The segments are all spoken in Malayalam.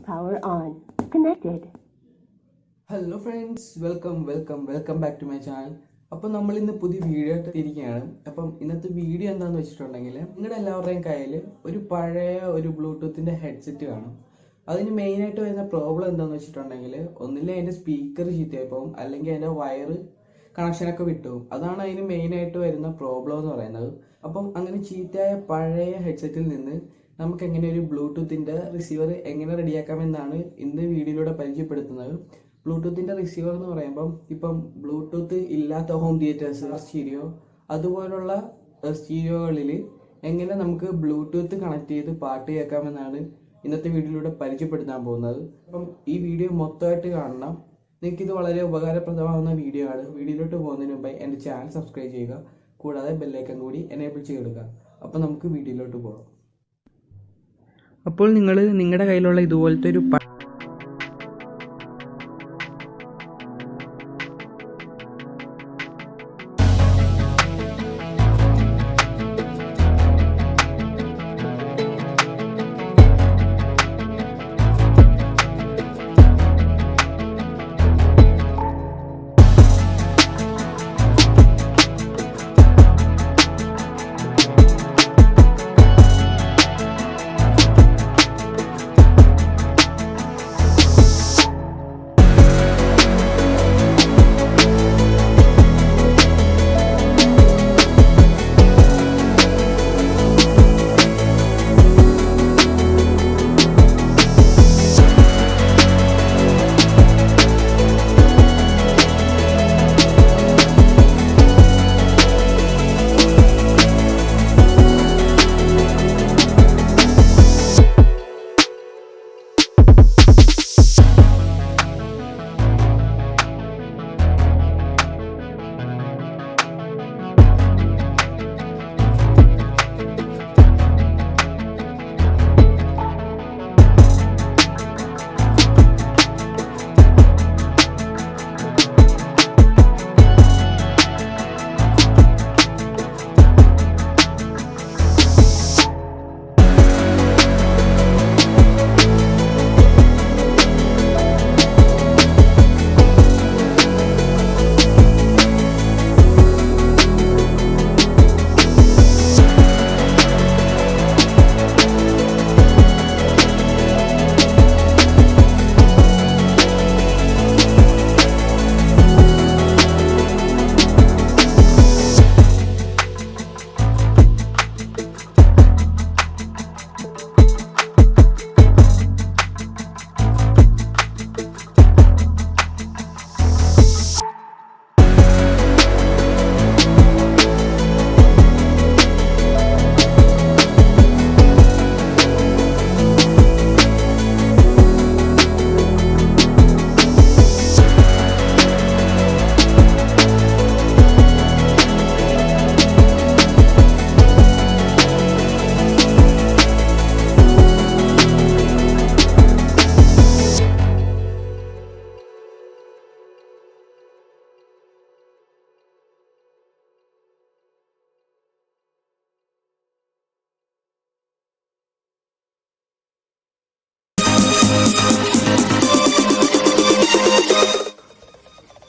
Power on. Connected. Hello friends, welcome back to my channel. അപ്പം നമ്മൾ ഇന്ന് പുതിയ വീഡിയോ ഇട്ടിരിക്കുകയാണ്. അപ്പം ഇന്നത്തെ വീഡിയോ എന്താണെന്ന് വെച്ചിട്ടുണ്ടെങ്കിൽ, നിങ്ങളുടെ എല്ലാവരുടെയും കയ്യിൽ ഒരു പഴയ ബ്ലൂടൂത്തിൻ്റെ ഹെഡ്സെറ്റ് കാണും. അതിന് മെയിനായിട്ട് വരുന്ന പ്രോബ്ലം എന്താണെന്ന് വെച്ചിട്ടുണ്ടെങ്കിൽ, ഒന്നില്ലെങ്കിൽ അതിൻ്റെ സ്പീക്കർ ചീത്തയായി പോകും, അല്ലെങ്കിൽ അതിൻ്റെ വയറ് കണക്ഷനൊക്കെ വിട്ടുപോകും. അതാണ് അതിന് മെയിനായിട്ട് വരുന്ന പ്രോബ്ലം എന്ന് പറയുന്നത്. അപ്പം അങ്ങനെ ചീത്തയായ പഴയ ഹെഡ്സെറ്റിൽ നിന്ന് നമുക്ക് എങ്ങനെ ഒരു ബ്ലൂടൂത്തിൻ്റെ റിസീവർ എങ്ങനെ റെഡിയാക്കാമെന്നാണ് ഇന്ന് വീഡിയോയിലൂടെ പരിചയപ്പെടുത്തുന്നത്. ബ്ലൂടൂത്തിൻ്റെ റിസീവർ എന്ന് പറയുമ്പം ഇപ്പം ബ്ലൂടൂത്ത് ഇല്ലാത്ത ഹോം തിയേറ്റേഴ്സ്, സ്റ്റീരിയോ അതുപോലുള്ള സ്റ്റീരിയോകളിൽ എങ്ങനെ നമുക്ക് ബ്ലൂടൂത്ത് കണക്ട് ചെയ്ത് പാട്ട് കേൾക്കാമെന്നാണ് ഇന്നത്തെ വീഡിയോയിലൂടെ പരിചയപ്പെടുത്താൻ പോകുന്നത്. അപ്പം ഈ വീഡിയോ മൊത്തമായിട്ട് കാണണം. നിങ്ങൾക്കിത് വളരെ ഉപകാരപ്രദമാകുന്ന വീഡിയോ ആണ്. വീഡിയോയിലോട്ട് പോകുന്നതിന് മുമ്പായി എൻ്റെ ചാനൽ സബ്സ്ക്രൈബ് ചെയ്യുക, കൂടാതെ ബെല്ലൈക്കൺ കൂടി എനേബിൾ ചെയ്തെടുക്കുക. അപ്പോൾ നമുക്ക് വീഡിയോയിലോട്ട് പോകാം. അപ്പോൾ നിങ്ങളുടെ കയ്യിലുള്ള ഇതുപോലത്തെ ഒരു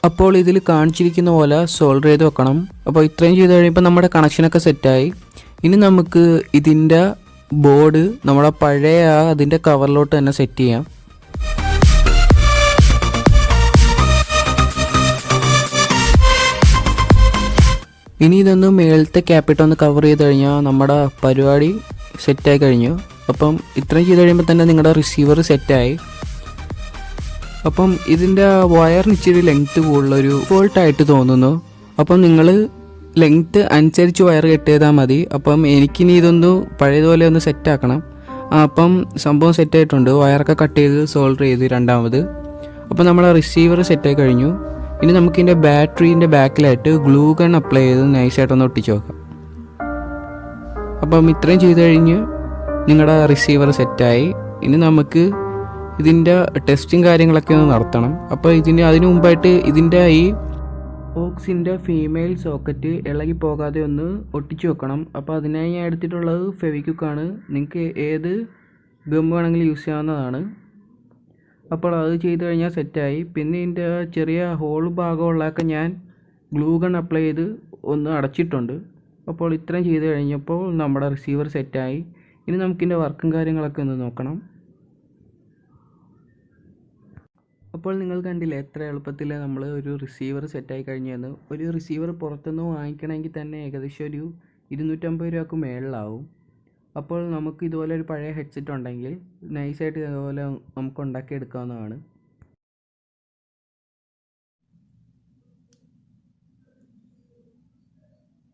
അപ്പോൾ ഇതിൽ കാണിച്ചിരിക്കുന്ന പോലെ സോൾഡർ ചെയ്ത് വെക്കണം. അപ്പോൾ ഇത്രയും ചെയ്ത് കഴിയുമ്പോൾ നമ്മുടെ കണക്ഷനൊക്കെ സെറ്റായി. ഇനി നമുക്ക് ഇതിൻ്റെ ബോർഡ് നമ്മുടെ പഴയ അതിൻ്റെ കവറിലോട്ട് തന്നെ സെറ്റ് ചെയ്യാം. ഇനി ഇതൊന്ന് മേളത്തെ ക്യാപ്പിട്ടൊന്ന് കവർ ചെയ്ത് കഴിഞ്ഞാൽ നമ്മുടെ പരിപാടി സെറ്റായി കഴിഞ്ഞു. അപ്പം ഇത്രയും ചെയ്ത് കഴിയുമ്പോൾ തന്നെ നിങ്ങളുടെ റിസീവർ സെറ്റായി. അപ്പം ഇതിൻ്റെ വയറിന് ഇച്ചിരി ലെങ്ത്ത് കൂടുതലൊരു ഫോൾട്ടായിട്ട് തോന്നുന്നു. അപ്പം നിങ്ങൾ ലെങ്ത്ത് അനുസരിച്ച് വയർ കട്ട് ചെയ്താൽ മതി. അപ്പം എനിക്കിനി ഇതൊന്ന് പഴയതുപോലെ ഒന്ന് സെറ്റാക്കണം. അപ്പം സംഭവം സെറ്റായിട്ടുണ്ട്. വയറൊക്കെ കട്ട് ചെയ്ത് സോൾഡർ ചെയ്ത് രണ്ടാമത്. അപ്പം നമ്മളെ റിസീവർ സെറ്റായി കഴിഞ്ഞു. ഇനി നമുക്കിതിൻ്റെ ബാറ്ററീൻ്റെ ബാക്കിലായിട്ട് ഗ്ലൂ ഗൺ അപ്ലൈ ചെയ്ത് നൈസായിട്ടൊന്ന് ഒട്ടിച്ച് നോക്കാം. അപ്പം ഇത്രയും ചെയ്ത് കഴിഞ്ഞ് നിങ്ങളുടെ റിസീവർ സെറ്റായി. ഇനി നമുക്ക് ഇതിൻ്റെ ടെസ്റ്റും കാര്യങ്ങളൊക്കെ ഒന്ന് നടത്തണം. അപ്പോൾ അതിനു മുമ്പായിട്ട് ഇതിൻ്റെ ഈ ഓക്സിൻ്റെ ഫീമെയിൽ സോക്കറ്റ് ഇളകി പോകാതെ ഒന്ന് ഒട്ടിച്ചു വെക്കണം. അപ്പോൾ അതിനായി ഞാൻ എടുത്തിട്ടുള്ളത് ഫെവിക്വിക്കാണ്. നിങ്ങൾക്ക് ഏത് ഗം വേണമെങ്കിലും യൂസ് ചെയ്യാവുന്നതാണ്. അപ്പോൾ അത് ചെയ്ത് കഴിഞ്ഞാൽ സെറ്റായി. പിന്നെ ഇതിൻ്റെ ചെറിയ ഹോൾ ഭാഗമുള്ളതൊക്കെ ഞാൻ ഗ്ലൂ ഗൺ അപ്ലൈ ചെയ്ത് ഒന്ന് അടച്ചിട്ടുണ്ട്. അപ്പോൾ ഇത്രയും ചെയ്ത് കഴിഞ്ഞപ്പോൾ നമ്മുടെ റിസീവർ സെറ്റായി. ഇനി നമുക്കിതിൻ്റെ വർക്കും കാര്യങ്ങളൊക്കെ ഒന്ന് നോക്കണം. അപ്പോൾ നിങ്ങൾ കണ്ടില്ലേ എത്ര എളുപ്പത്തിൽ നമ്മൾ ഒരു റിസീവർ സെറ്റായി കഴിഞ്ഞെന്ന്. ഒരു റിസീവർ പുറത്തുനിന്ന് വാങ്ങിക്കണമെങ്കിൽ തന്നെ ഏകദേശം ഒരു 250 രൂപയ്ക്ക് മേളിലാവും. അപ്പോൾ നമുക്ക് ഇതുപോലെ ഒരു പഴയ ഹെഡ്സെറ്റ് ഉണ്ടെങ്കിൽ നൈസായിട്ട് ഇതുപോലെ നമുക്ക് ഉണ്ടാക്കിയെടുക്കാവുന്നതാണ്.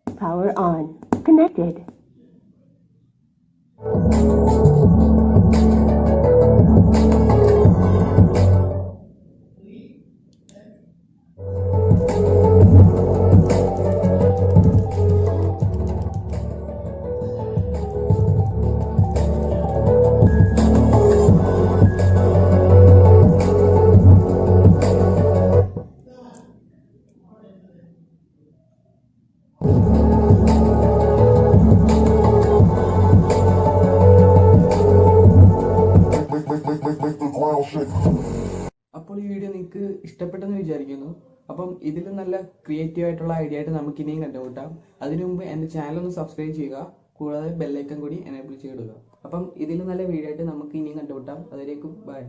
Power on. Connected. അപ്പോൾ ഈ വീഡിയോ നിങ്ങൾക്ക് ഇഷ്ടപ്പെട്ടെന്ന് വിചാരിക്കുന്നു. അപ്പം ഇതിൽ നല്ല ക്രിയേറ്റീവ് ആയിട്ടുള്ള ഐഡിയ ആയിട്ട് നമുക്ക് ഇനിയും കണ്ടുമുട്ടാം. അതിനു മുമ്പ് എൻ്റെ ചാനൽ ഒന്ന് സബ്സ്ക്രൈബ് ചെയ്യുക, കൂടാതെ ബെല്ലൈക്കൺ കൂടി എനേബിൾ ചെയ്തിടുക. അപ്പം ഇതിൽ നല്ല വീഡിയോ ആയിട്ട് നമുക്ക് ഇനിയും കണ്ടുമുട്ടാം. അതിലേക്കും ബൈ.